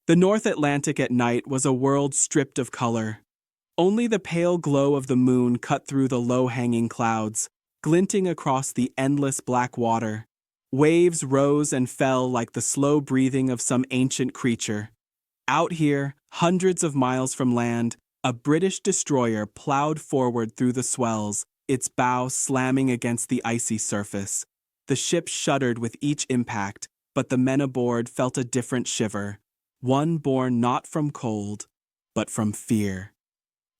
The North Atlantic at night was a world stripped of color. Only the pale glow of the moon cut through the low-hanging clouds, glinting across the endless black water. Waves rose and fell like the slow breathing of some ancient creature. Out here, hundreds of miles from land, a British destroyer plowed forward through the swells, its bow slamming against the icy surface. The ship shuddered with each impact, but the men aboard felt a different shiver, one born not from cold, but from fear.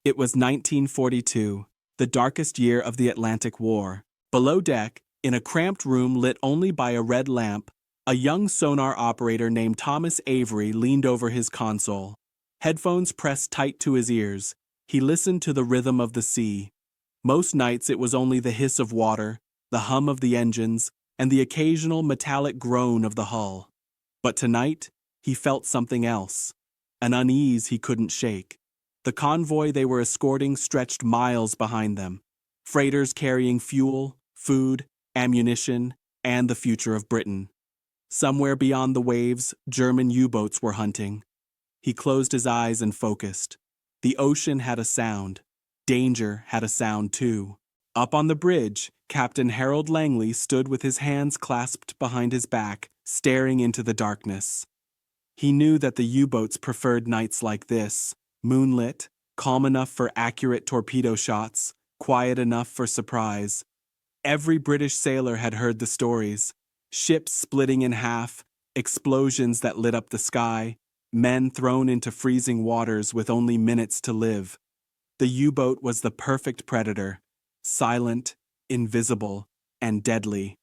It was 1942, the darkest year of the Atlantic War. Below deck, in a cramped room lit only by a red lamp, a young sonar operator named Thomas Avery leaned over his console. Headphones pressed tight to his ears, he listened to the rhythm of the sea. Most nights it was only the hiss of water, the hum of the engines, and the occasional metallic groan of the hull. But tonight, he felt something else, an unease he couldn't shake. The convoy they were escorting stretched miles behind them, freighters carrying fuel, food, ammunition, and the future of Britain. Somewhere beyond the waves, German U-boats were hunting. He closed his eyes and focused. The ocean had a sound. Danger had a sound too. Up on the bridge, Captain Harold Langley stood with his hands clasped behind his back, staring into the darkness. He knew that the U-boats preferred nights like this, moonlit, calm enough for accurate torpedo shots, quiet enough for surprise. Every British sailor had heard the stories. Ships splitting in half, explosions that lit up the sky, men thrown into freezing waters with only minutes to live. The U-boat was the perfect predator, silent, invisible, and deadly.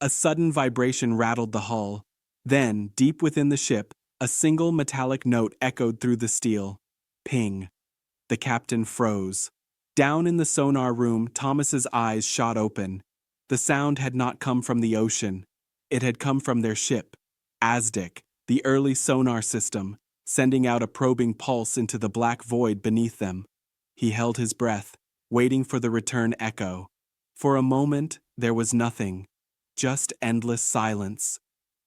A sudden vibration rattled the hull. Then, deep within the ship, a single metallic note echoed through the steel. Ping. The captain froze. Down in the sonar room, Thomas's eyes shot open. The sound had not come from the ocean. It had come from their ship, Aztec, the early sonar system, sending out a probing pulse into the black void beneath them. He held his breath, waiting for the return echo. For a moment, there was nothing, just endless silence.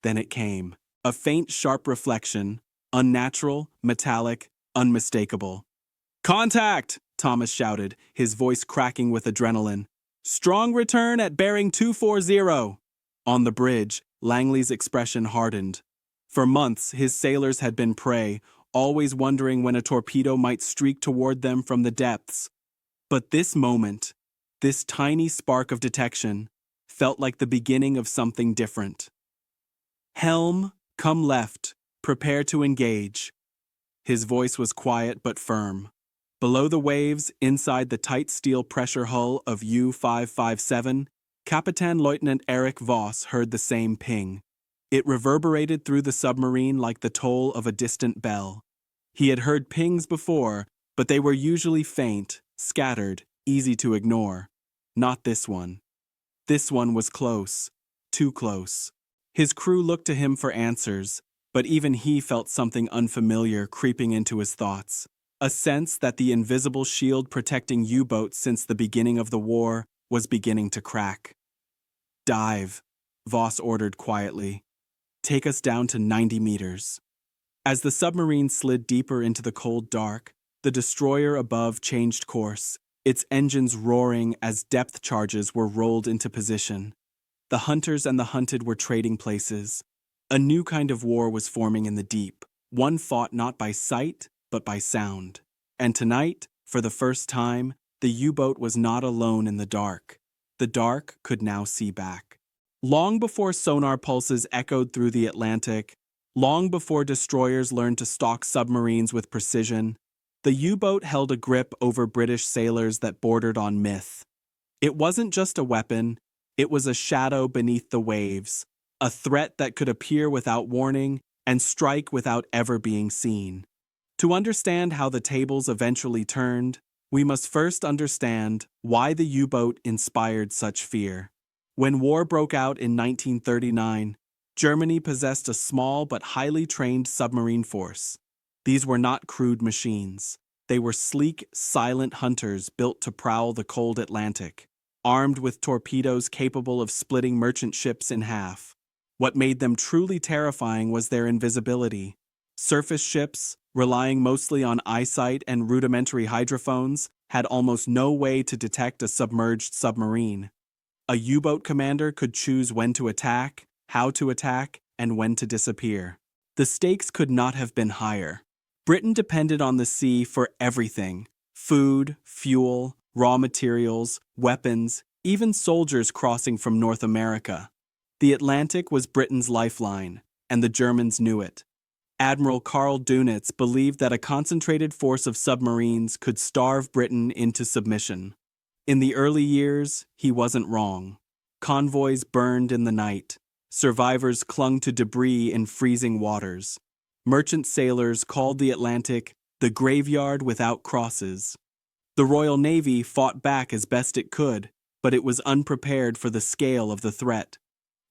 Then it came. A faint, sharp reflection, unnatural, metallic, unmistakable. "Contact!" Thomas shouted, his voice cracking with adrenaline. "Strong return at bearing 240. On the bridge, Langley's expression hardened. For months, his sailors had been prey, always wondering when a torpedo might streak toward them from the depths. But this moment, this tiny spark of detection, felt like the beginning of something different. "Helm, come left, prepare to engage." His voice was quiet but firm. Below the waves, inside the tight steel pressure hull of U-557, Kapitän Lieutenant Erich Voss heard the same ping. It reverberated through the submarine like the toll of a distant bell. He had heard pings before, but they were usually faint, scattered, easy to ignore. Not this one. This one was close, too close. His crew looked to him for answers, but even he felt something unfamiliar creeping into his thoughts. A sense that the invisible shield protecting U-boats since the beginning of the war was beginning to crack. "Dive," Voss ordered quietly. "Take us down to 90 meters. As the submarine slid deeper into the cold dark, the destroyer above changed course, its engines roaring as depth charges were rolled into position. The hunters and the hunted were trading places. A new kind of war was forming in the deep, one fought not by sight, but by sound. And tonight, for the first time, the U-boat was not alone in the dark. The dark could now see back. Long before sonar pulses echoed through the Atlantic, long before destroyers learned to stalk submarines with precision, the U-boat held a grip over British sailors that bordered on myth. It wasn't just a weapon, it was a shadow beneath the waves, a threat that could appear without warning and strike without ever being seen. To understand how the tables eventually turned, we must first understand why the U-boat inspired such fear. When war broke out in 1939, Germany possessed a small but highly trained submarine force. These were not crude machines. They were sleek, silent hunters built to prowl the cold Atlantic, armed with torpedoes capable of splitting merchant ships in half. What made them truly terrifying was their invisibility. Surface ships, relying mostly on eyesight and rudimentary hydrophones, had almost no way to detect a submerged submarine. A U-boat commander could choose when to attack, how to attack, and when to disappear. The stakes could not have been higher. Britain depended on the sea for everything: food, fuel, raw materials, weapons, even soldiers crossing from North America. The Atlantic was Britain's lifeline, and the Germans knew it. Admiral Karl Dönitz believed that a concentrated force of submarines could starve Britain into submission. In the early years, he wasn't wrong. Convoys burned in the night. Survivors clung to debris in freezing waters. Merchant sailors called the Atlantic the graveyard without crosses. The Royal Navy fought back as best it could, but it was unprepared for the scale of the threat.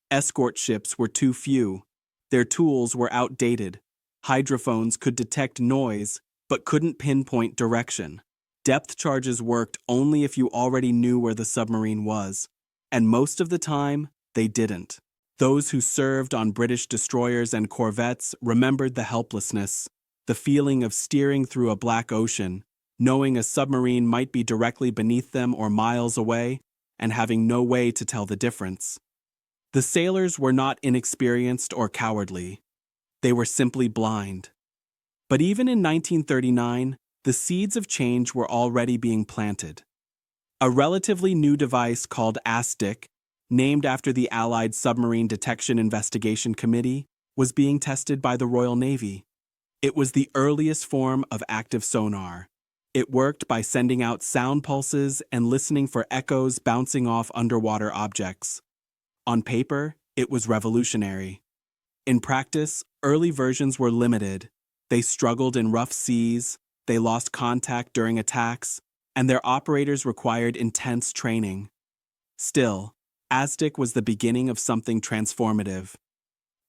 Escort ships were too few. Their tools were outdated. Hydrophones could detect noise, but couldn't pinpoint direction. Depth charges worked only if you already knew where the submarine was, and most of the time, they didn't. Those who served on British destroyers and corvettes remembered the helplessness, the feeling of steering through a black ocean, knowing a submarine might be directly beneath them or miles away, and having no way to tell the difference. The sailors were not inexperienced or cowardly. They were simply blind. But even in 1939, the seeds of change were already being planted. A relatively new device called ASDIC, named after the Allied Submarine Detection Investigation Committee, was being tested by the Royal Navy. It was the earliest form of active sonar. It worked by sending out sound pulses and listening for echoes bouncing off underwater objects. On paper, it was revolutionary. In practice, early versions were limited. They struggled in rough seas, they lost contact during attacks, and their operators required intense training. Still, ASDIC was the beginning of something transformative.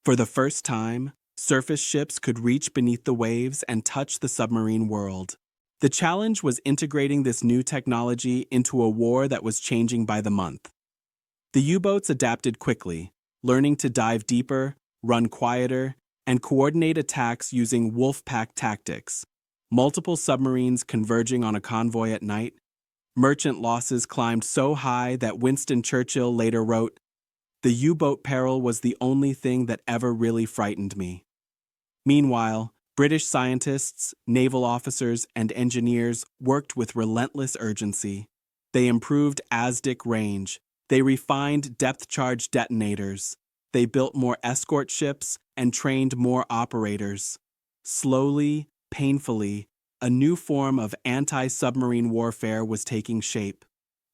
For the first time, surface ships could reach beneath the waves and touch the submarine world. The challenge was integrating this new technology into a war that was changing by the month. The U-boats adapted quickly, learning to dive deeper, run quieter, and coordinate attacks using wolf pack tactics. Multiple submarines converging on a convoy at night. Merchant losses climbed so high that Winston Churchill later wrote, "The U-boat peril was the only thing that ever really frightened me." Meanwhile, British scientists, naval officers, and engineers worked with relentless urgency. They improved ASDIC range. They refined depth-charge detonators. They built more escort ships and trained more operators. Slowly, painfully, a new form of anti-submarine warfare was taking shape.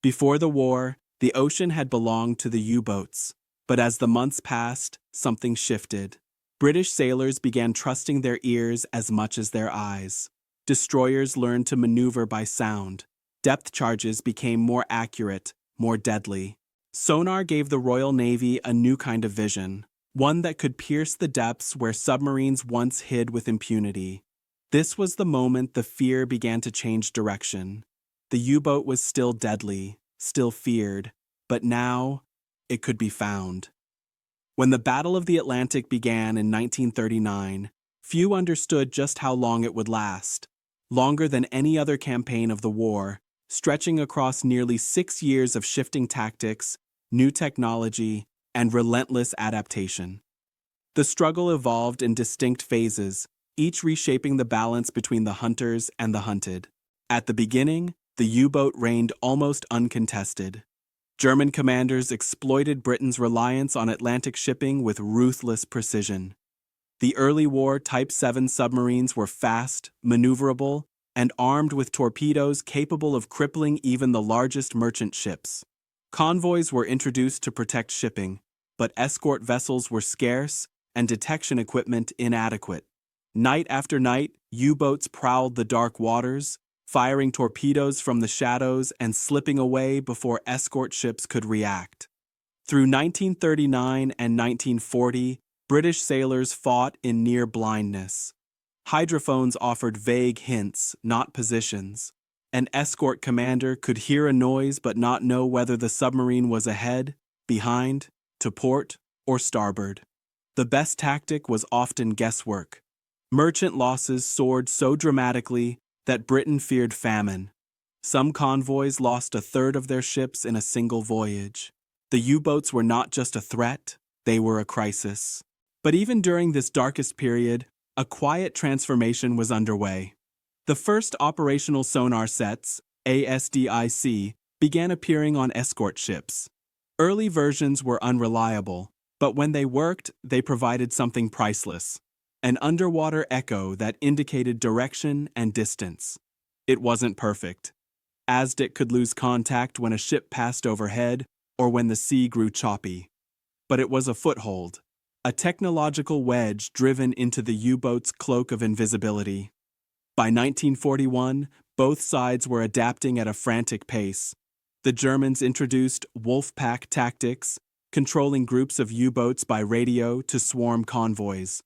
Before the war, the ocean had belonged to the U-boats. But as the months passed, something shifted. British sailors began trusting their ears as much as their eyes. Destroyers learned to maneuver by sound. Depth charges became more accurate, more deadly. Sonar gave the Royal Navy a new kind of vision, one that could pierce the depths where submarines once hid with impunity. This was the moment the fear began to change direction. The U-boat was still deadly, still feared, but now it could be found. When the Battle of the Atlantic began in 1939, few understood just how long it would last. Longer than any other campaign of the war, stretching across nearly 6 years of shifting tactics, new technology, and relentless adaptation. The struggle evolved in distinct phases, each reshaping the balance between the hunters and the hunted. At the beginning, the U-boat reigned almost uncontested. German commanders exploited Britain's reliance on Atlantic shipping with ruthless precision. The early war Type 7 submarines were fast, maneuverable, and armed with torpedoes capable of crippling even the largest merchant ships. Convoys were introduced to protect shipping, but escort vessels were scarce and detection equipment inadequate. Night after night, U-boats prowled the dark waters, firing torpedoes from the shadows and slipping away before escort ships could react. Through 1939 and 1940, British sailors fought in near blindness. Hydrophones offered vague hints, not positions. An escort commander could hear a noise but not know whether the submarine was ahead, behind, to port, or starboard. The best tactic was often guesswork. Merchant losses soared so dramatically that Britain feared famine. Some convoys lost a third of their ships in a single voyage. The U-boats were not just a threat, they were a crisis. But even during this darkest period, a quiet transformation was underway. The first operational sonar sets, ASDIC, began appearing on escort ships. Early versions were unreliable, but when they worked, they provided something priceless: an underwater echo that indicated direction and distance. It wasn't perfect. ASDIC could lose contact when a ship passed overhead or when the sea grew choppy. But it was a foothold, a technological wedge driven into the U-boat's cloak of invisibility. By 1941, both sides were adapting at a frantic pace. The Germans introduced wolf-pack tactics, controlling groups of U-boats by radio to swarm convoys.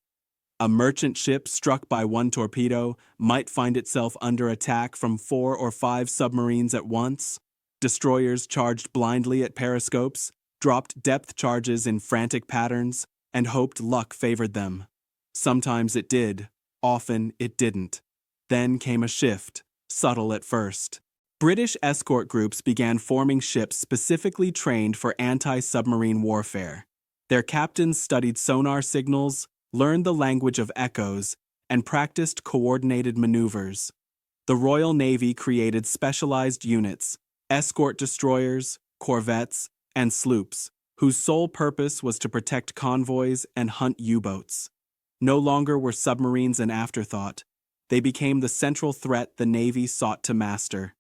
A merchant ship struck by one torpedo might find itself under attack from 4 or 5 submarines at once. Destroyers charged blindly at periscopes, dropped depth charges in frantic patterns, and hoped luck favored them. Sometimes it did, often it didn't. Then came a shift, subtle at first. British escort groups began forming ships specifically trained for anti-submarine warfare. Their captains studied sonar signals, learned the language of echoes, and practiced coordinated maneuvers. The Royal Navy created specialized units, escort destroyers, corvettes, and sloops, whose sole purpose was to protect convoys and hunt U-boats. No longer were submarines an afterthought. They became the central threat the Navy sought to master.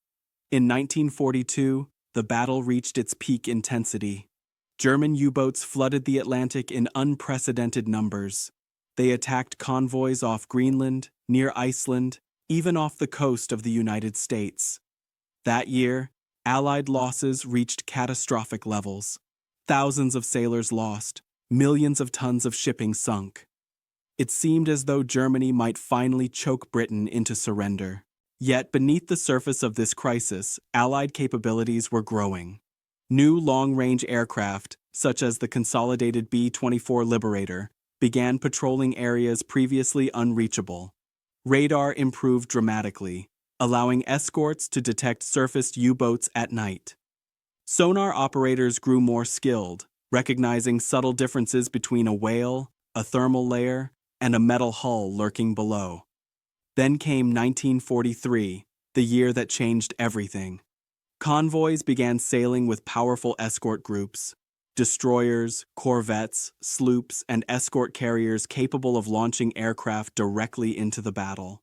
In 1942, the battle reached its peak intensity. German U-boats flooded the Atlantic in unprecedented numbers. They attacked convoys off Greenland, near Iceland, even off the coast of the United States. That year, Allied losses reached catastrophic levels. Thousands of sailors lost, millions of tons of shipping sunk. It seemed as though Germany might finally choke Britain into surrender. Yet beneath the surface of this crisis, Allied capabilities were growing. New long-range aircraft, such as the consolidated B-24 Liberator, began patrolling areas previously unreachable. Radar improved dramatically, allowing escorts to detect surfaced U-boats at night. Sonar operators grew more skilled, recognizing subtle differences between a whale, a thermal layer, and a metal hull lurking below. Then came 1943, the year that changed everything. Convoys began sailing with powerful escort groups. Destroyers, corvettes, sloops, and escort carriers capable of launching aircraft directly into the battle.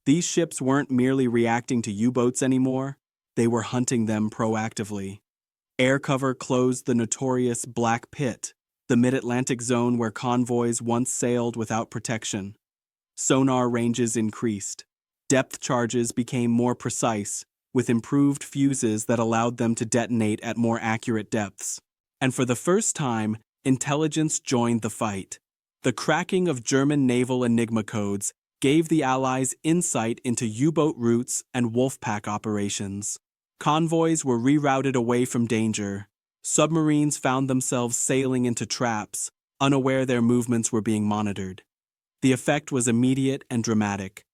These ships weren't merely reacting to U-boats anymore, they were hunting them proactively. Air cover closed the notorious Black Pit, the mid-Atlantic zone where convoys once sailed without protection. Sonar ranges increased. Depth charges became more precise, with improved fuses that allowed them to detonate at more accurate depths. And for the first time, intelligence joined the fight. The cracking of German naval enigma codes gave the Allies insight into U-boat routes and wolf-pack operations. Convoys were rerouted away from danger. Submarines found themselves sailing into traps, unaware their movements were being monitored. The effect was immediate and dramatic.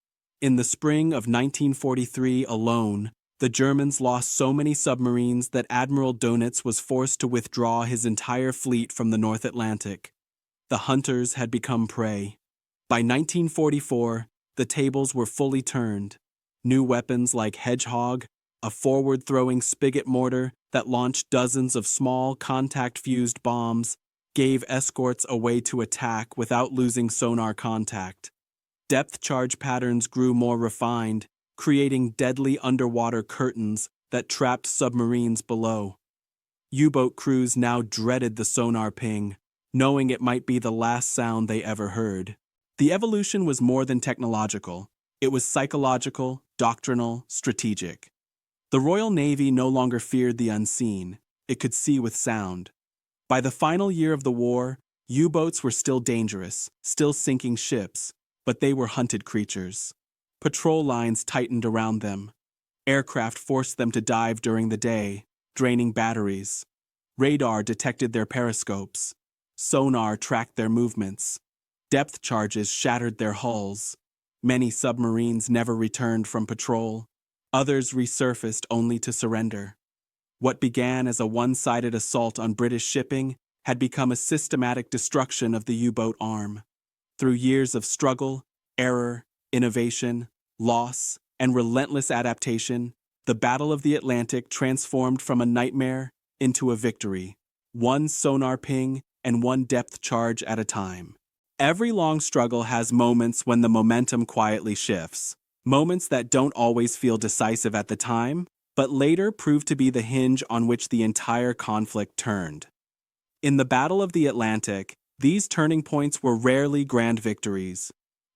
In the spring of 1943 alone, the Germans lost so many submarines that Admiral Dönitz was forced to withdraw his entire fleet from the North Atlantic. The hunters had become prey. By 1944, the tables were fully turned. New weapons like Hedgehog, a forward-throwing spigot mortar that launched dozens of small contact-fused bombs, gave escorts a way to attack without losing sonar contact. Depth charge patterns grew more refined, creating deadly underwater curtains that trapped submarines below. U-boat crews now dreaded the sonar ping, knowing it might be the last sound they ever heard. The evolution was more than technological. It was psychological, doctrinal, strategic. The Royal Navy no longer feared the unseen. It could see with sound. By the final year of the war, U-boats were still dangerous, still sinking ships, but they were hunted creatures. Patrol lines tightened around them. Aircraft forced them to dive during the day, draining batteries. Radar detected their periscopes. Sonar tracked their movements. Depth charges shattered their hulls. Many submarines never returned from patrol. Others resurfaced only to surrender. What began as a one-sided assault on British shipping had become a systematic destruction of the U-boat arm. Through years of struggle, error, innovation, loss, and relentless adaptation, the Battle of the Atlantic transformed from a nightmare into a victory, one sonar ping and one depth charge at a time. Every long struggle has moments when the momentum quietly shifts, moments that don't always feel decisive at the time, but later prove to be the hinge on which the entire conflict turned. In the Battle of the Atlantic, these turning points were rarely grand victories.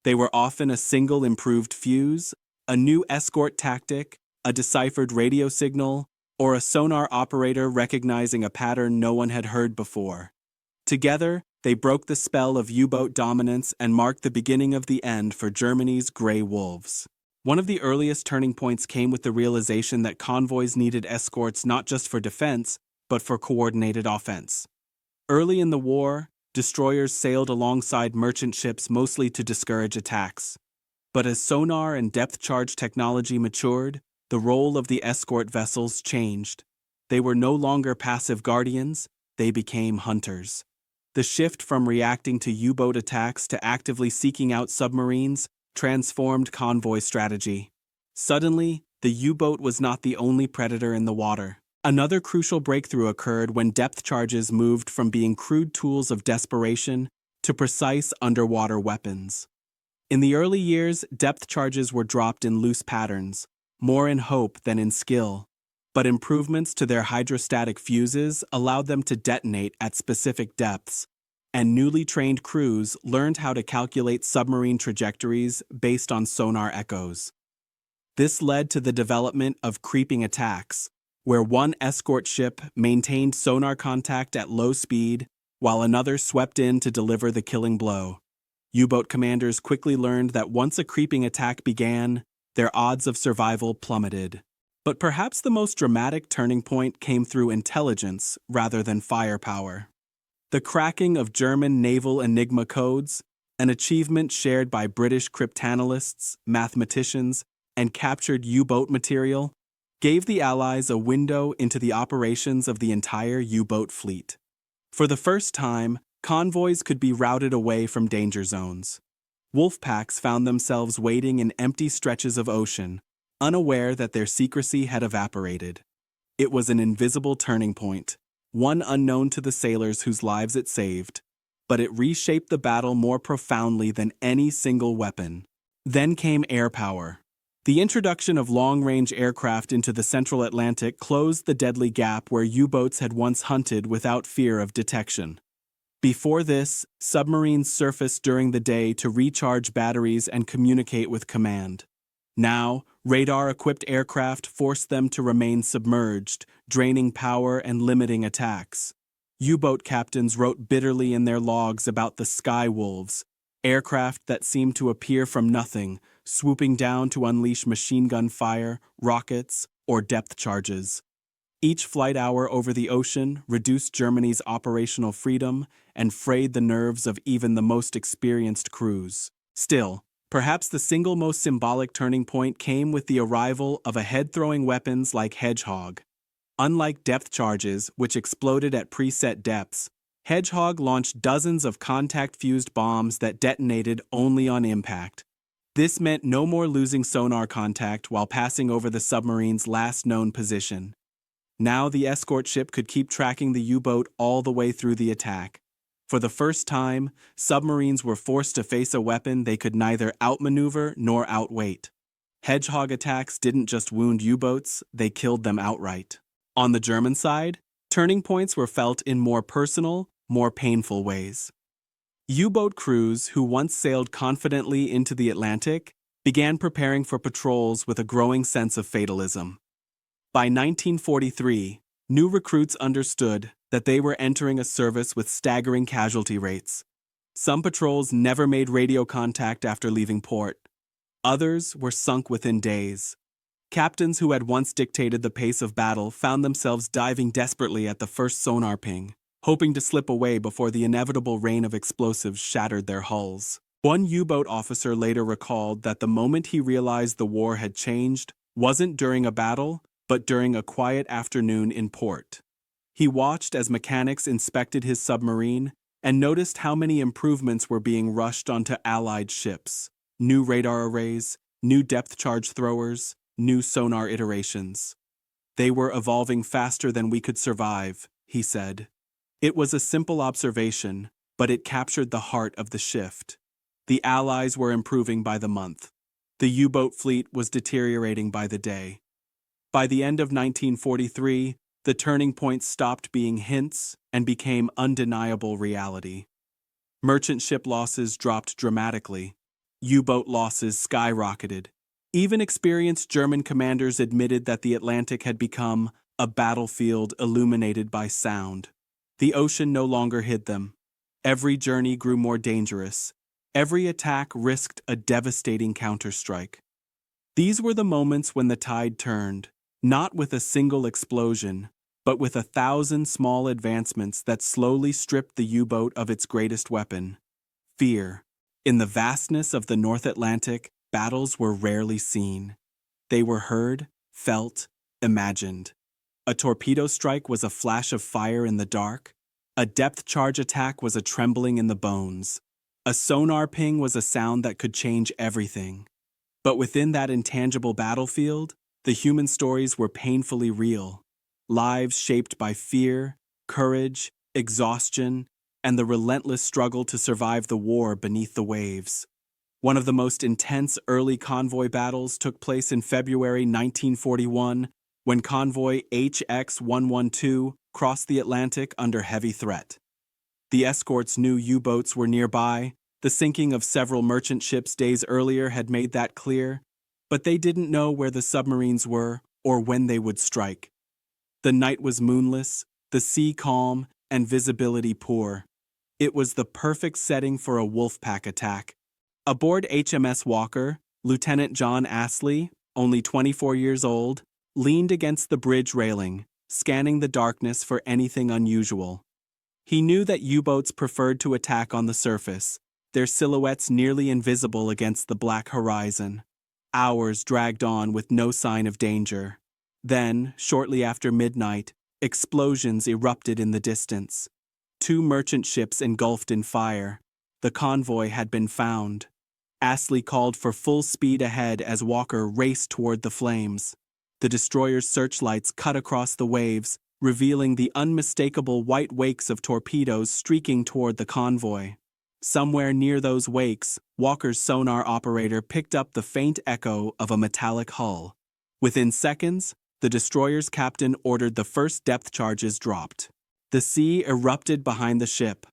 They were often a single improved fuse, a new escort tactic, a deciphered radio signal, or a sonar operator recognizing a pattern no one had heard before. Together, they broke the spell of U-boat dominance and marked the beginning of the end for Germany's Grey Wolves. One of the earliest turning points came with the realization that convoys needed escorts not just for defense, but for coordinated offense. Early in the war, destroyers sailed alongside merchant ships mostly to discourage attacks. But as sonar and depth charge technology matured, the role of the escort vessels changed. They were no longer passive guardians, they became hunters. The shift from reacting to U-boat attacks to actively seeking out submarines transformed convoy strategy. Suddenly, the U-boat was not the only predator in the water. Another crucial breakthrough occurred when depth charges moved from being crude tools of desperation to precise underwater weapons. In the early years, depth charges were dropped in loose patterns, more in hope than in skill. But improvements to their hydrostatic fuses allowed them to detonate at specific depths, and newly trained crews learned how to calculate submarine trajectories based on sonar echoes. This led to the development of creeping attacks, where one escort ship maintained sonar contact at low speed while another swept in to deliver the killing blow. U-boat commanders quickly learned that once a creeping attack began, their odds of survival plummeted. But perhaps the most dramatic turning point came through intelligence rather than firepower. The cracking of German naval enigma codes, an achievement shared by British cryptanalysts, mathematicians, and captured U-boat material, gave the Allies a window into the operations of the entire U-boat fleet. For the first time, convoys could be routed away from danger zones. Wolf packs found themselves waiting in empty stretches of ocean, unaware that their secrecy had evaporated. It was an invisible turning point, one unknown to the sailors whose lives it saved, but it reshaped the battle more profoundly than any single weapon. Then came air power. The introduction of long-range aircraft into the Central Atlantic closed the deadly gap where U-boats had once hunted without fear of detection. Before this, submarines surfaced during the day to recharge batteries and communicate with command. Now, radar-equipped aircraft forced them to remain submerged, draining power and limiting attacks. U-boat captains wrote bitterly in their logs about the Sky Wolves, aircraft that seemed to appear from nothing, swooping down to unleash machine gun fire, rockets, or depth charges. Each flight hour over the ocean reduced Germany's operational freedom and frayed the nerves of even the most experienced crews. Still, perhaps the single most symbolic turning point came with the arrival of head-throwing weapons like Hedgehog. Unlike depth charges, which exploded at preset depths, Hedgehog launched dozens of contact-fused bombs that detonated only on impact. This meant no more losing sonar contact while passing over the submarine's last known position. Now the escort ship could keep tracking the U-boat all the way through the attack. For the first time, submarines were forced to face a weapon they could neither outmaneuver nor outweight. Hedgehog attacks didn't just wound U-boats, they killed them outright. On the German side, turning points were felt in more personal, more painful ways. U-boat crews who once sailed confidently into the Atlantic began preparing for patrols with a growing sense of fatalism. By 1943, new recruits understood that they were entering a service with staggering casualty rates. Some patrols never made radio contact after leaving port. Others were sunk within days. Captains who had once dictated the pace of battle found themselves diving desperately at the first sonar ping, hoping to slip away before the inevitable rain of explosives shattered their hulls. One U-boat officer later recalled that the moment he realized the war had changed wasn't during a battle, but during a quiet afternoon in port. He watched as mechanics inspected his submarine and noticed how many improvements were being rushed onto Allied ships: new radar arrays, new depth charge throwers, new sonar iterations. They were evolving faster than we could survive, he said. It was a simple observation, but it captured the heart of the shift. The Allies were improving by the month. The U-boat fleet was deteriorating by the day. By the end of 1943, the turning point stopped being hints and became undeniable reality. Merchant ship losses dropped dramatically. U-boat losses skyrocketed. Even experienced German commanders admitted that the Atlantic had become a battlefield illuminated by sound. The ocean no longer hid them. Every journey grew more dangerous. Every attack risked a devastating counterstrike. These were the moments when the tide turned, not with a single explosion, but with 1,000 small advancements that slowly stripped the U-boat of its greatest weapon: fear. In the vastness of the North Atlantic, battles were rarely seen. They were heard, felt, imagined. A torpedo strike was a flash of fire in the dark. A depth charge attack was a trembling in the bones. A sonar ping was a sound that could change everything. But within that intangible battlefield, the human stories were painfully real. Lives shaped by fear, courage, exhaustion, and the relentless struggle to survive the war beneath the waves. One of the most intense early convoy battles took place in February 1941, when convoy HX-112 crossed the Atlantic under heavy threat. The escorts knew U-boats were nearby. The sinking of several merchant ships days earlier had made that clear, but they didn't know where the submarines were or when they would strike. The night was moonless, the sea calm, and visibility poor. It was the perfect setting for a wolfpack attack. Aboard HMS Walker, Lieutenant John Astley, only 24 years old, leaned against the bridge railing, scanning the darkness for anything unusual. He knew that U-boats preferred to attack on the surface, their silhouettes nearly invisible against the black horizon. Hours dragged on with no sign of danger. Then, shortly after midnight, explosions erupted in the distance. 2 merchant ships engulfed in fire. The convoy had been found. Astley called for full speed ahead as Walker raced toward the flames. The destroyer's searchlights cut across the waves, revealing the unmistakable white wakes of torpedoes streaking toward the convoy. Somewhere near those wakes, Walker's sonar operator picked up the faint echo of a metallic hull. Within seconds, the destroyer's captain ordered the first depth charges dropped. The sea erupted behind the ship.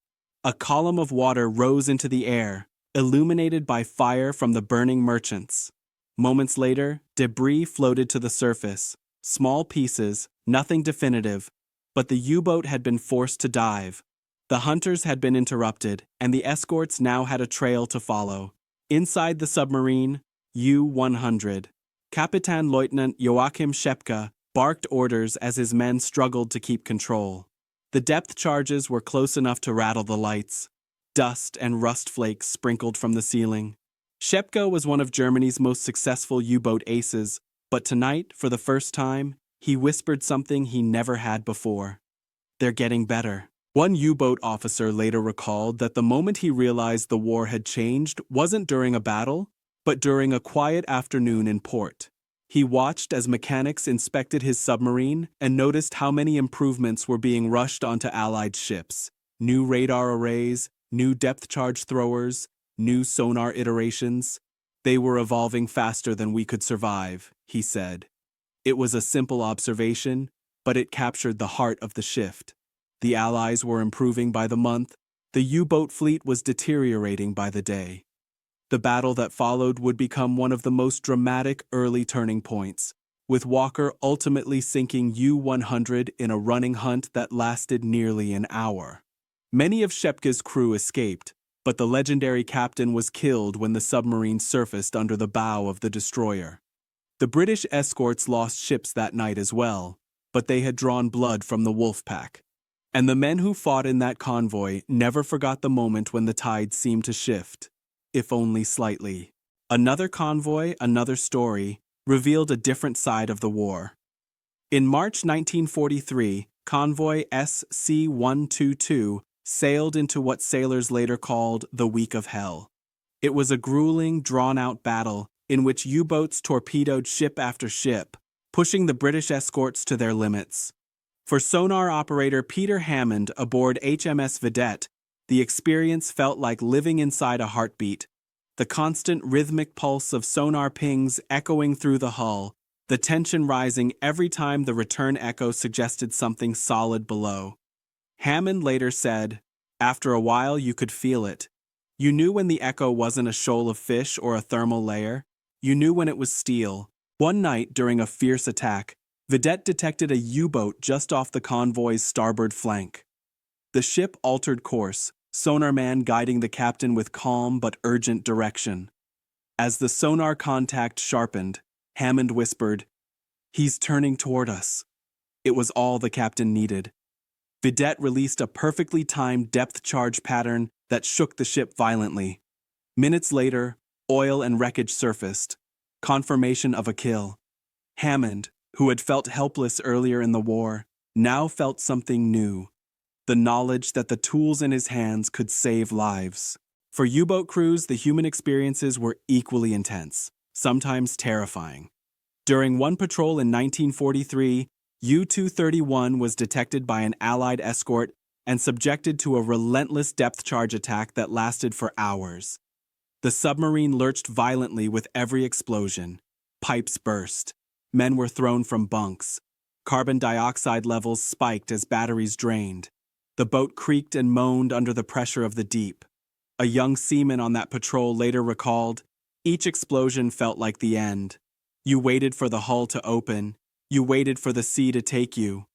A column of water rose into the air, illuminated by fire from the burning merchants. Moments later, debris floated to the surface. Small pieces, nothing definitive, but the U-boat had been forced to dive. The hunters had been interrupted, and the escorts now had a trail to follow. Inside the submarine, U-100. Kapitan Leutnant Joachim Schepke barked orders as his men struggled to keep control. The depth charges were close enough to rattle the lights. Dust and rust flakes sprinkled from the ceiling. Schepke was one of Germany's most successful U-boat aces, but tonight, for the first time, he whispered something he never had before. "They're getting better." One U-boat officer later recalled that the moment he realized the war had changed wasn't during a battle, but during a quiet afternoon in port. He watched as mechanics inspected his submarine and noticed how many improvements were being rushed onto Allied ships: new radar arrays, new depth charge throwers, new sonar iterations. They were evolving faster than we could survive, he said. It was a simple observation, but it captured the heart of the shift. The Allies were improving by the month. The U-boat fleet was deteriorating by the day. The battle that followed would become one of the most dramatic early turning points, with Walker ultimately sinking U-100 in a running hunt that lasted nearly an hour. Many of Schepke's crew escaped, but the legendary captain was killed when the submarine surfaced under the bow of the destroyer. The British escorts lost ships that night as well, but they had drawn blood from the Wolfpack. And the men who fought in that convoy never forgot the moment when the tide seemed to shift. if only slightly. Another convoy, another story, revealed a different side of the war. In March 1943, convoy SC-122 sailed into what sailors later called the Week of Hell. It was a grueling, drawn-out battle in which U-boats torpedoed ship after ship, pushing the British escorts to their limits. For sonar operator Peter Hammond aboard HMS Vedette, the experience felt like living inside a heartbeat. The constant rhythmic pulse of sonar pings echoing through the hull, the tension rising every time the return echo suggested something solid below. Hammond later said, "After a while you could feel it. You knew when the echo wasn't a shoal of fish or a thermal layer. You knew when it was steel." One night during a fierce attack, Vedette detected a U-boat just off the convoy's starboard flank. The ship altered course, sonarman guiding the captain with calm but urgent direction. As the sonar contact sharpened, Hammond whispered, "He's turning toward us." It was all the captain needed. Vedette released a perfectly timed depth charge pattern that shook the ship violently. Minutes later, oil and wreckage surfaced, confirmation of a kill. Hammond, who had felt helpless earlier in the war, now felt something new: the knowledge that the tools in his hands could save lives. For U-boat crews, the human experiences were equally intense, sometimes terrifying. During one patrol in 1943, U-231 was detected by an Allied escort and subjected to a relentless depth charge attack that lasted for hours. The submarine lurched violently with every explosion. Pipes burst. Men were thrown from bunks. Carbon dioxide levels spiked as batteries drained. The boat creaked and moaned under the pressure of the deep. A young seaman on that patrol later recalled, "Each explosion felt like the end. You waited for the hull to open. You waited for the sea to take you."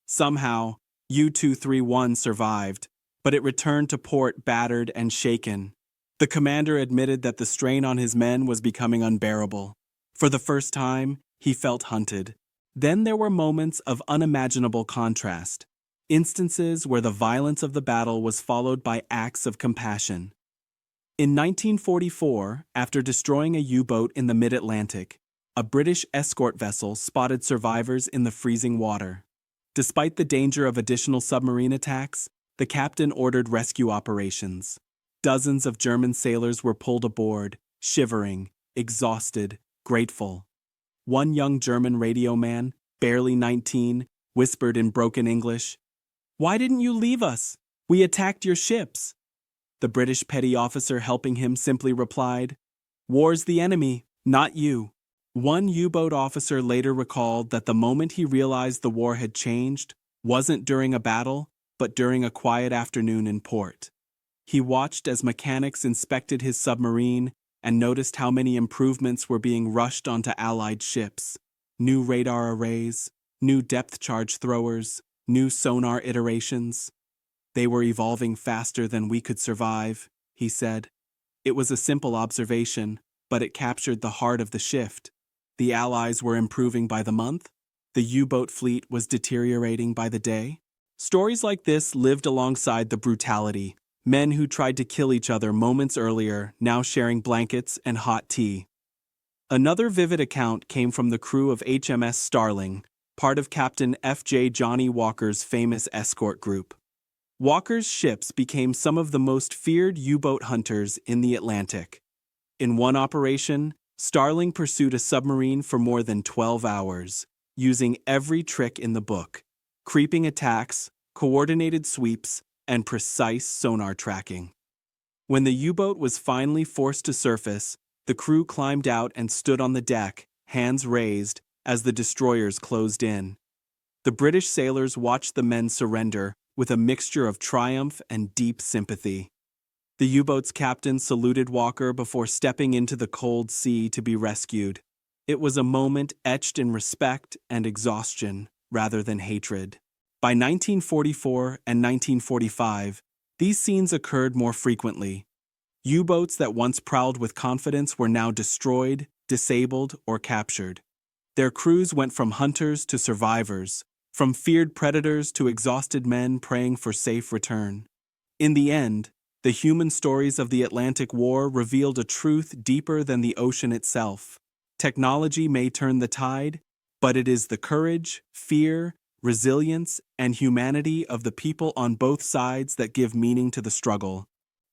Somehow, U-231 survived, but it returned to port battered and shaken. The commander admitted that the strain on his men was becoming unbearable. For the first time, he felt hunted. Then there were moments of unimaginable contrast, instances where the violence of the battle was followed by acts of compassion. In 1944, after destroying a U-boat in the mid-Atlantic, a British escort vessel spotted survivors in the freezing water. Despite the danger of additional submarine attacks, the captain ordered rescue operations. Dozens of German sailors were pulled aboard, shivering, exhausted, grateful. One young German radio man, barely 19, whispered in broken English, "Why didn't you leave us? We attacked your ships." The British petty officer helping him simply replied, "War's the enemy, not you." One U-boat officer later recalled that the moment he realized the war had changed wasn't during a battle, but during a quiet afternoon in port. He watched as mechanics inspected his submarine and noticed how many improvements were being rushed onto Allied ships. New radar arrays, new depth charge throwers, new sonar iterations. "They were evolving faster than we could survive," he said. It was a simple observation, but it captured the heart of the shift. The Allies were improving by the month. The U-boat fleet was deteriorating by the day. Stories like this lived alongside the brutality. Men who tried to kill each other moments earlier, now sharing blankets and hot tea. Another vivid account came from the crew of HMS Starling, part of Captain F.J. Johnny Walker's famous escort group. Walker's ships became some of the most feared U-boat hunters in the Atlantic. In one operation, Starling pursued a submarine for more than 12 hours, using every trick in the book: creeping attacks, coordinated sweeps, and precise sonar tracking. When the U-boat was finally forced to surface, the crew climbed out and stood on the deck, hands raised, as the destroyers closed in. The British sailors watched the men surrender with a mixture of triumph and deep sympathy. The U-boat's captain saluted Walker before stepping into the cold sea to be rescued. It was a moment etched in respect and exhaustion rather than hatred. By 1944 and 1945, these scenes occurred more frequently. U-boats that once prowled with confidence were now destroyed, disabled, or captured. Their crews went from hunters to survivors, from feared predators to exhausted men praying for safe return. In the end, The human stories of the Atlantic War revealed a truth deeper than the ocean itself. Technology may turn the tide, but it is the courage, fear, resilience, and humanity of the people on both sides that give meaning to the struggle.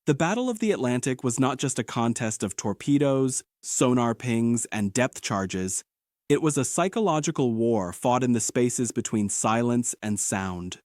The Battle of the Atlantic was not just a contest of torpedoes, sonar pings, and depth charges. It was a psychological war fought in the spaces between silence and sound.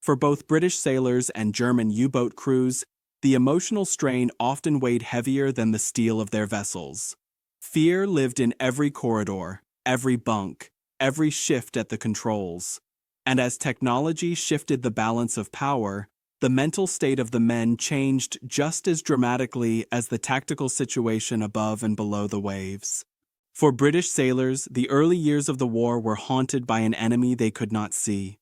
For both British sailors and German U-boat crews, the emotional strain often weighed heavier than the steel of their vessels. Fear lived in every corridor, every bunk, every shift at the controls. And as technology shifted the balance of power, the mental state of the men changed just as dramatically as the tactical situation above and below the waves. For British sailors, the early years of the war were haunted by an enemy they could not see.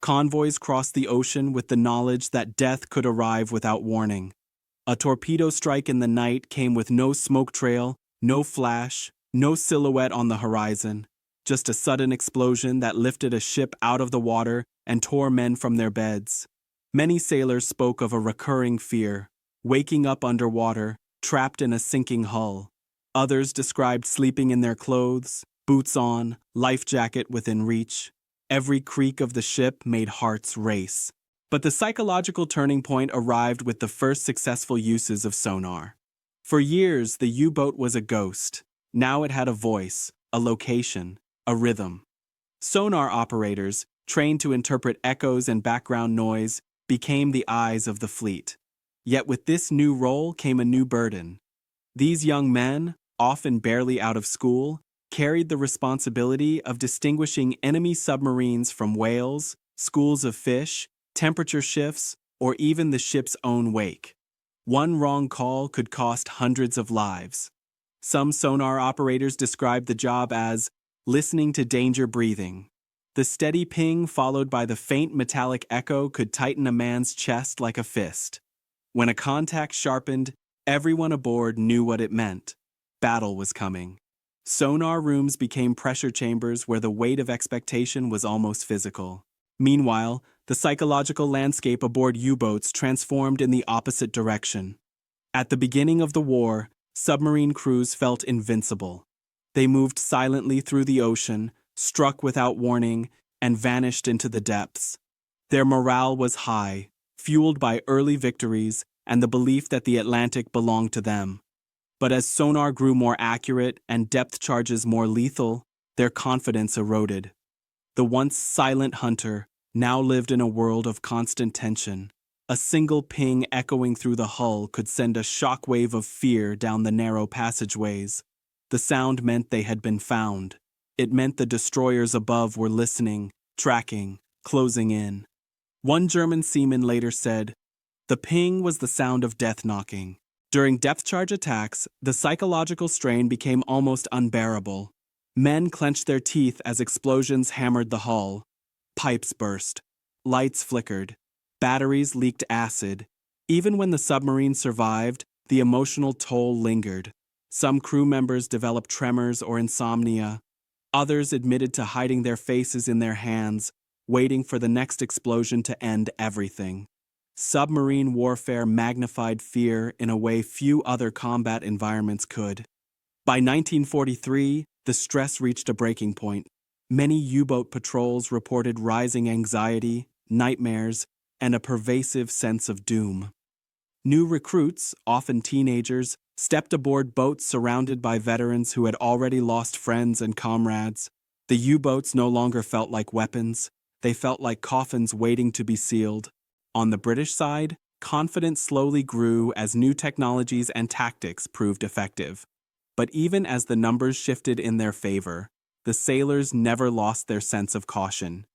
Convoys crossed the ocean with the knowledge that death could arrive without warning. A torpedo strike in the night came with no smoke trail, no flash, no silhouette on the horizon, just a sudden explosion that lifted a ship out of the water and tore men from their beds. Many sailors spoke of a recurring fear, waking up underwater, trapped in a sinking hull. Others described sleeping in their clothes, boots on, life jacket within reach. Every creak of the ship made hearts race. But the psychological turning point arrived with the first successful uses of sonar. For years, the U-boat was a ghost. Now it had a voice, a location, a rhythm. Sonar operators, trained to interpret echoes and background noise, became the eyes of the fleet. Yet with this new role came a new burden. These young men, often barely out of school, carried the responsibility of distinguishing enemy submarines from whales, schools of fish, temperature shifts, or even the ship's own wake. One wrong call could cost hundreds of lives. Some sonar operators described the job as listening to danger breathing. The steady ping followed by the faint metallic echo could tighten a man's chest like a fist. When a contact sharpened, everyone aboard knew what it meant. Battle was coming. Sonar rooms became pressure chambers where the weight of expectation was almost physical. Meanwhile, the psychological landscape aboard U-boats transformed in the opposite direction. At the beginning of the war, submarine crews felt invincible. They moved silently through the ocean, struck without warning, and vanished into the depths. Their morale was high, fueled by early victories and the belief that the Atlantic belonged to them. But as sonar grew more accurate and depth charges more lethal, their confidence eroded. The once silent hunter now lived in a world of constant tension. A single ping echoing through the hull could send a shockwave of fear down the narrow passageways. The sound meant they had been found. It meant the destroyers above were listening, tracking, closing in. One German seaman later said, "The ping was the sound of death knocking." During depth charge attacks, the psychological strain became almost unbearable. Men clenched their teeth as explosions hammered the hull. Pipes burst. Lights flickered. Batteries leaked acid. Even when the submarine survived, the emotional toll lingered. Some crew members developed tremors or insomnia. Others admitted to hiding their faces in their hands, waiting for the next explosion to end everything. Submarine warfare magnified fear in a way few other combat environments could. By 1943, the stress reached a breaking point. Many U-boat patrols reported rising anxiety, nightmares, and a pervasive sense of doom. New recruits, often teenagers, stepped aboard boats surrounded by veterans who had already lost friends and comrades. The U-boats no longer felt like weapons. They felt like coffins waiting to be sealed. On the British side, confidence slowly grew as new technologies and tactics proved effective. But even as the numbers shifted in their favor, the sailors never lost their sense of caution.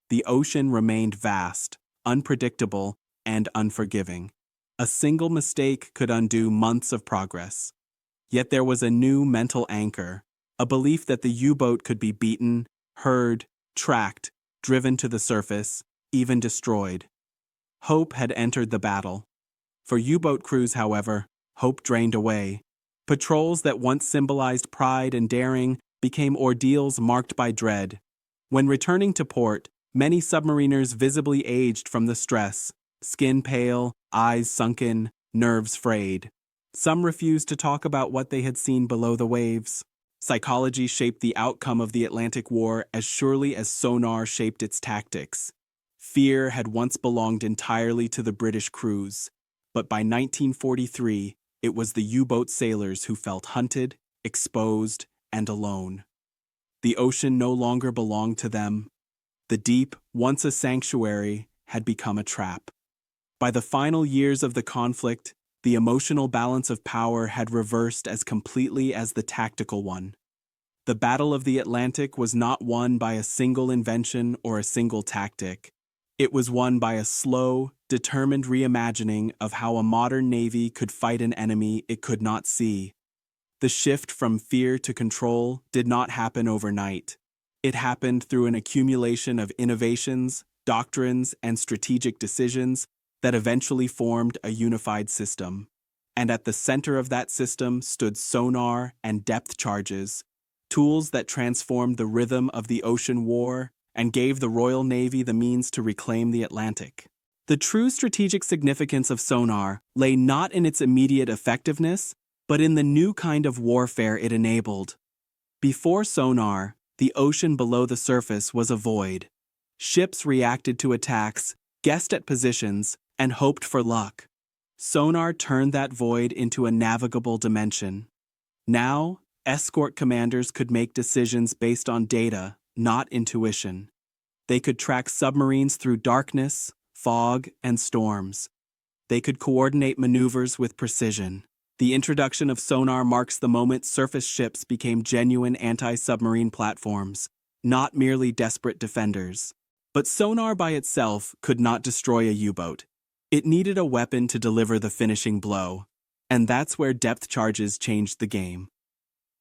The ocean remained vast, unpredictable, and unforgiving. A single mistake could undo months of progress. Yet there was a new mental anchor, a belief that the U-boat could be beaten, heard, tracked, driven to the surface, even destroyed. Hope had entered the battle. For U-boat crews, however, hope drained away. Patrols that once symbolized pride and daring became ordeals marked by dread. When returning to port, many submariners visibly aged from the stress, skin pale, eyes sunken, nerves frayed. Some refused to talk about what they had seen below the waves. Psychology shaped the outcome of the Atlantic War as surely as sonar shaped its tactics. Fear had once belonged entirely to the British crews, but by 1943, it was the U-boat sailors who felt hunted, exposed, and alone. The ocean no longer belonged to them. The deep, once a sanctuary, had become a trap. By the final years of the conflict, the emotional balance of power had reversed as completely as the tactical one. The Battle of the Atlantic was not won by a single invention or a single tactic. It was won by a slow, determined reimagining of how a modern navy could fight an enemy it could not see. The shift from fear to control did not happen overnight. It happened through an accumulation of innovations, doctrines, and strategic decisions that eventually formed a unified system. And at the center of that system stood sonar and depth charges, tools that transformed the rhythm of the ocean war and gave the Royal Navy the means to reclaim the Atlantic. The true strategic significance of sonar lay not in its immediate effectiveness, but in the new kind of warfare it enabled. Before sonar, the ocean below the surface was a void. Ships reacted to attacks, guessed at positions, and hoped for luck. Sonar turned that void into a navigable dimension. Now, escort commanders could make decisions based on data, not intuition. They could track submarines through darkness, fog, and storms. They could coordinate maneuvers with precision. The introduction of sonar marks the moment surface ships became genuine anti-submarine platforms, not merely desperate defenders. But sonar by itself could not destroy a U-boat. It needed a weapon to deliver the finishing blow, and that's where depth charges changed the game.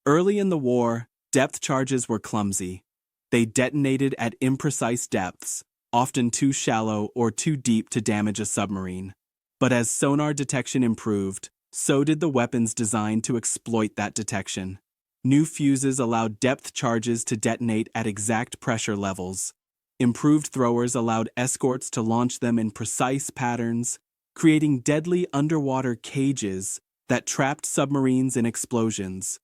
Early in the war, depth charges were clumsy. They detonated at imprecise depths, often too shallow or too deep to damage a submarine. But as sonar detection improved, so did the weapons designed to exploit that detection. New fuses allowed depth charges to detonate at exact pressure levels. Improved throwers allowed escorts to launch them in precise patterns, creating deadly underwater cages that trapped submarines in explosions.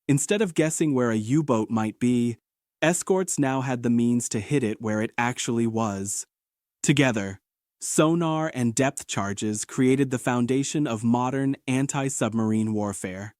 Instead of guessing where a U-boat might be, escorts now had the means to hit it where it actually was. Together, sonar and depth charges created the foundation of modern anti-submarine warfare.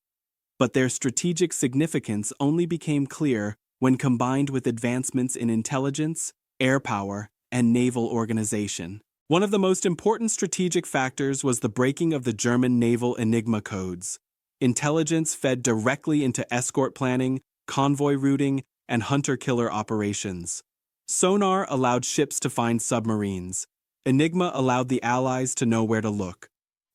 But their strategic significance only became clear when combined with advancements in intelligence, air power, and naval organization. One of the most important strategic factors was the breaking of the German naval Enigma codes. Intelligence fed directly into escort planning, convoy routing, and hunter-killer operations. Sonar allowed ships to find submarines. Enigma allowed the Allies to know where to look.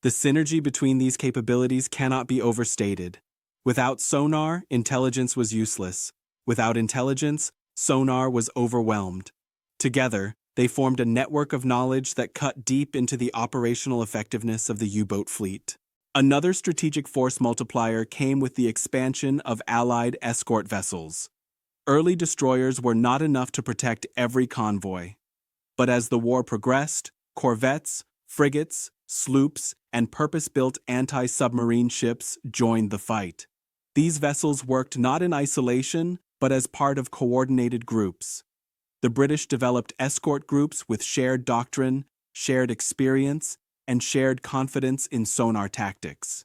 The synergy between these capabilities cannot be overstated. Without sonar, intelligence was useless. Without intelligence, sonar was overwhelmed. Together, they formed a network of knowledge that cut deep into the operational effectiveness of the U-boat fleet. Another strategic force multiplier came with the expansion of Allied escort vessels. Early destroyers were not enough to protect every convoy. But as the war progressed, corvettes, frigates, sloops, and purpose-built anti-submarine ships joined the fight. These vessels worked not in isolation, but as part of coordinated groups. The British developed escort groups with shared doctrine, shared experience, and shared confidence in sonar tactics.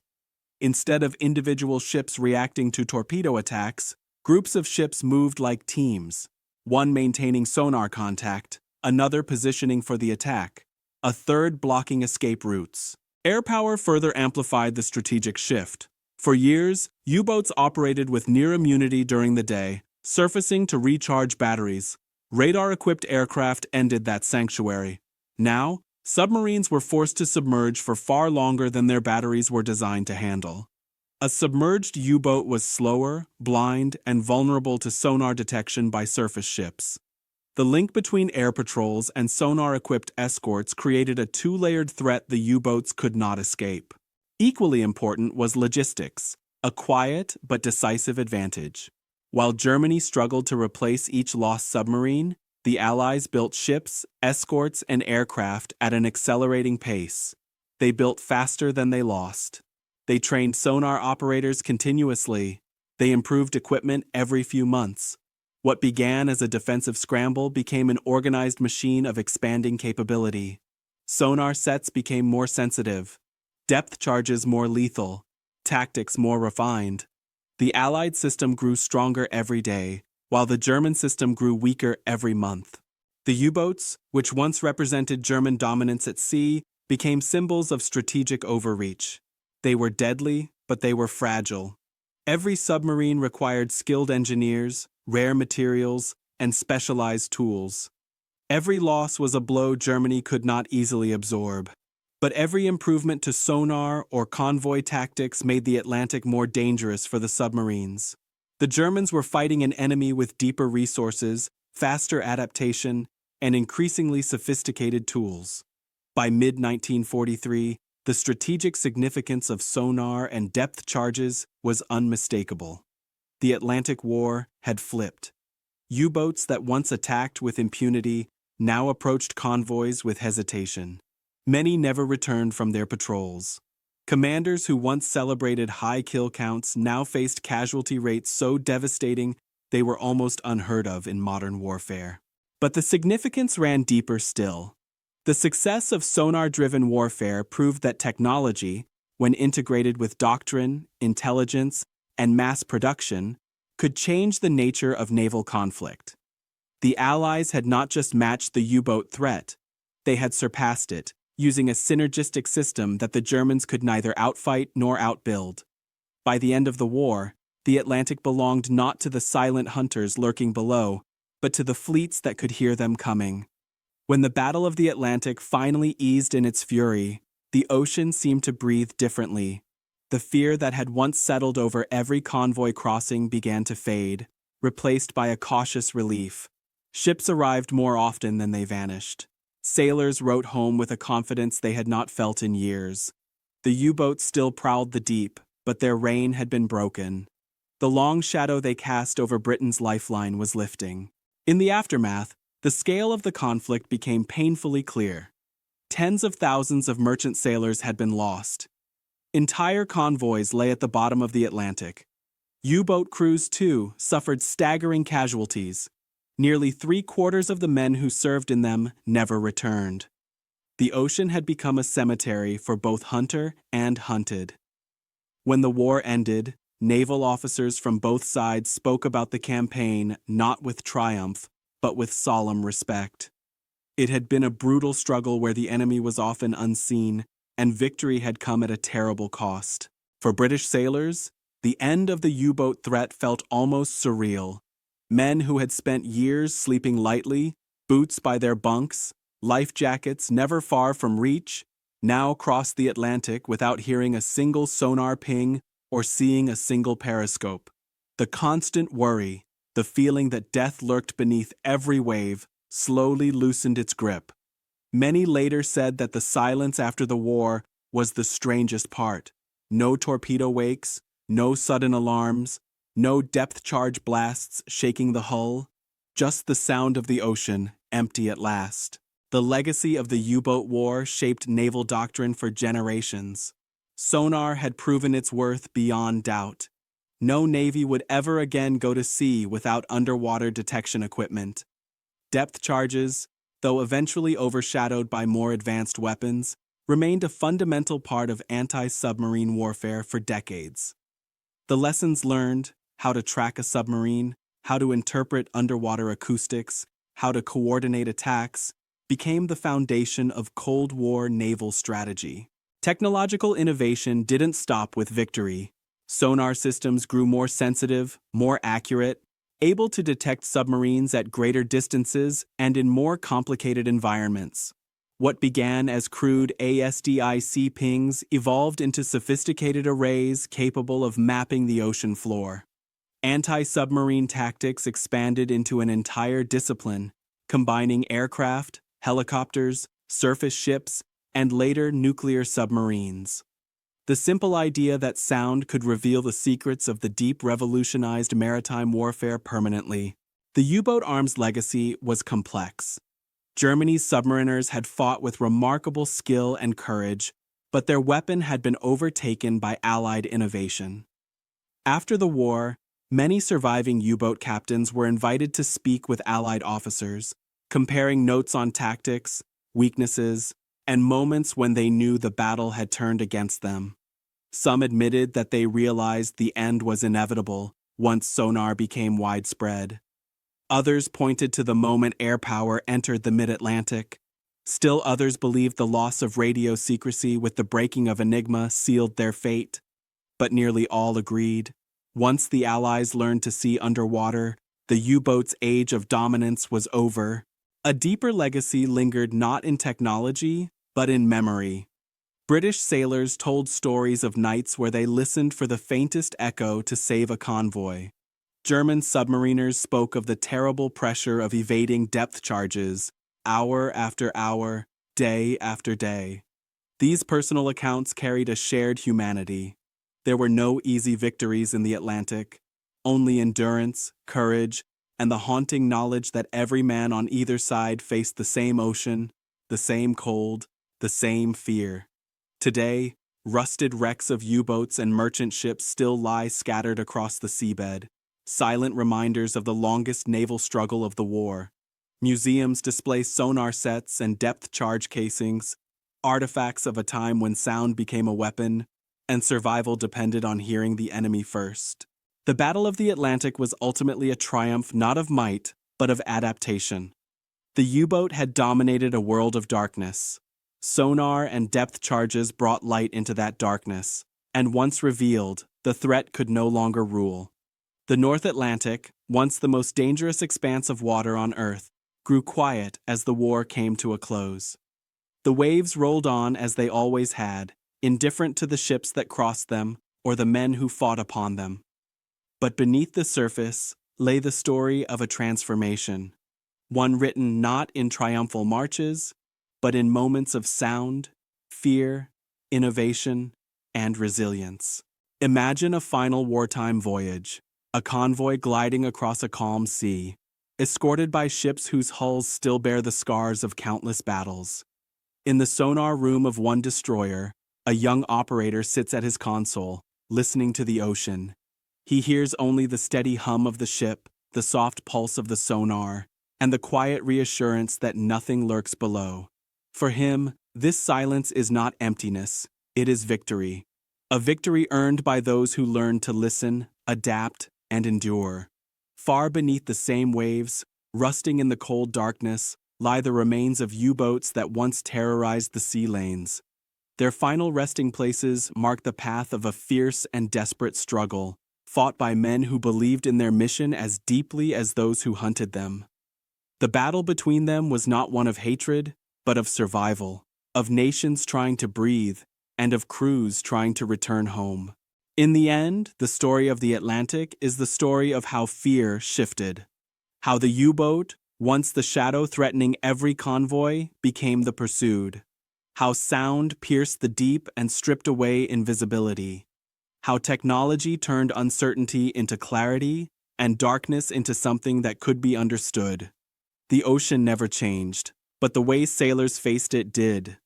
Instead of individual ships reacting to torpedo attacks, groups of ships moved like teams, one maintaining sonar contact, another positioning for the attack, a third blocking escape routes. Air power further amplified the strategic shift. For years, U-boats operated with near immunity during the day, surfacing to recharge batteries. Radar-equipped aircraft ended that sanctuary. Now, submarines were forced to submerge for far longer than their batteries were designed to handle. A submerged U-boat was slower, blind, and vulnerable to sonar detection by surface ships. The link between air patrols and sonar-equipped escorts created a two-layered threat the U-boats could not escape. Equally important was logistics, a quiet but decisive advantage. While Germany struggled to replace each lost submarine, the Allies built ships, escorts, and aircraft at an accelerating pace. They built faster than they lost. They trained sonar operators continuously. They improved equipment every few months. What began as a defensive scramble became an organized machine of expanding capability. Sonar sets became more sensitive, depth charges more lethal, tactics more refined. The Allied system grew stronger every day, while the German system grew weaker every month. The U-boats, which once represented German dominance at sea, became symbols of strategic overreach. They were deadly, but they were fragile. Every submarine required skilled engineers, rare materials, and specialized tools. Every loss was a blow Germany could not easily absorb. But every improvement to sonar or convoy tactics made the Atlantic more dangerous for the submarines. The Germans were fighting an enemy with deeper resources, faster adaptation, and increasingly sophisticated tools. By mid-1943, the strategic significance of sonar and depth charges was unmistakable. The Atlantic War had flipped. U-boats that once attacked with impunity now approached convoys with hesitation. Many never returned from their patrols. Commanders who once celebrated high kill counts now faced casualty rates so devastating they were almost unheard of in modern warfare. But the significance ran deeper still. The success of sonar-driven warfare proved that technology, when integrated with doctrine, intelligence, and mass production, could change the nature of naval conflict. The Allies had not just matched the U-boat threat, they had surpassed it, using a synergistic system that the Germans could neither outfight nor outbuild. By the end of the war, the Atlantic belonged not to the silent hunters lurking below, but to the fleets that could hear them coming. When the Battle of the Atlantic finally eased in its fury, the ocean seemed to breathe differently. The fear that had once settled over every convoy crossing began to fade, replaced by a cautious relief. Ships arrived more often than they vanished. Sailors wrote home with a confidence they had not felt in years. The U-boats still prowled the deep, but their reign had been broken. The long shadow they cast over Britain's lifeline was lifting. In the aftermath, the scale of the conflict became painfully clear. Tens of thousands of merchant sailors had been lost. Entire convoys lay at the bottom of the Atlantic. U-boat crews, too, suffered staggering casualties. Nearly 3/4 of the men who served in them never returned. The ocean had become a cemetery for both hunter and hunted. When the war ended, naval officers from both sides spoke about the campaign not with triumph, but with solemn respect. It had been a brutal struggle where the enemy was often unseen, and victory had come at a terrible cost. For British sailors, the end of the U-boat threat felt almost surreal. Men who had spent years sleeping lightly, boots by their bunks, life jackets never far from reach, now crossed the Atlantic without hearing a single sonar ping or seeing a single periscope. The constant worry, the feeling that death lurked beneath every wave, slowly loosened its grip. Many later said that the silence after the war was the strangest part. No torpedo wakes, no sudden alarms, no depth charge blasts shaking the hull, just the sound of the ocean, empty at last. The legacy of the U-boat war shaped naval doctrine for generations. Sonar had proven its worth beyond doubt. No navy would ever again go to sea without underwater detection equipment. Depth charges, though eventually overshadowed by more advanced weapons, remained a fundamental part of anti-submarine warfare for decades. The lessons learned, how to track a submarine, how to interpret underwater acoustics, how to coordinate attacks, became the foundation of Cold War naval strategy. Technological innovation didn't stop with victory. Sonar systems grew more sensitive, more accurate, able to detect submarines at greater distances and in more complicated environments. What began as crude ASDIC pings evolved into sophisticated arrays capable of mapping the ocean floor. Anti-submarine tactics expanded into an entire discipline, combining aircraft, helicopters, surface ships, and later nuclear submarines. The simple idea that sound could reveal the secrets of the deep revolutionized maritime warfare permanently. The U-boat arms legacy was complex. Germany's submariners had fought with remarkable skill and courage, but their weapon had been overtaken by Allied innovation. After the war, many surviving U-boat captains were invited to speak with Allied officers, comparing notes on tactics, weaknesses, and moments when they knew the battle had turned against them. Some admitted that they realized the end was inevitable once sonar became widespread. Others pointed to the moment air power entered the mid-Atlantic. Still others believed the loss of radio secrecy with the breaking of Enigma sealed their fate. But nearly all agreed. Once the Allies learned to see underwater, the U-boat's age of dominance was over. A deeper legacy lingered not in technology, but in memory. British sailors told stories of nights where they listened for the faintest echo to save a convoy. German submariners spoke of the terrible pressure of evading depth charges, hour after hour, day after day. These personal accounts carried a shared humanity. There were no easy victories in the Atlantic, only endurance, courage, and the haunting knowledge that every man on either side faced the same ocean, the same cold, the same fear. Today, rusted wrecks of U-boats and merchant ships still lie scattered across the seabed, silent reminders of the longest naval struggle of the war. Museums display sonar sets and depth charge casings, artifacts of a time when sound became a weapon, and survival depended on hearing the enemy first. The Battle of the Atlantic was ultimately a triumph not of might, but of adaptation. The U-boat had dominated a world of darkness. Sonar and depth charges brought light into that darkness, and once revealed, the threat could no longer rule. The North Atlantic, once the most dangerous expanse of water on Earth, grew quiet as the war came to a close. The waves rolled on as they always had, indifferent to the ships that crossed them or the men who fought upon them. But beneath the surface lay the story of a transformation, one written not in triumphal marches, but in moments of sound, fear, innovation, and resilience. Imagine a final wartime voyage, a convoy gliding across a calm sea, escorted by ships whose hulls still bear the scars of countless battles. In the sonar room of one destroyer, a young operator sits at his console, listening to the ocean. He hears only the steady hum of the ship, the soft pulse of the sonar, and the quiet reassurance that nothing lurks below. For him, this silence is not emptiness, it is victory. A victory earned by those who learn to listen, adapt, and endure. Far beneath the same waves, rusting in the cold darkness, lie the remains of U-boats that once terrorized the sea lanes. Their final resting places mark the path of a fierce and desperate struggle, fought by men who believed in their mission as deeply as those who hunted them. The battle between them was not one of hatred, but of survival, of nations trying to breathe, and of crews trying to return home. In the end, the story of the Atlantic is the story of how fear shifted, how the U-boat, once the shadow threatening every convoy, became the pursued, how sound pierced the deep and stripped away invisibility, how technology turned uncertainty into clarity and darkness into something that could be understood. The ocean never changed, but the way sailors faced it did.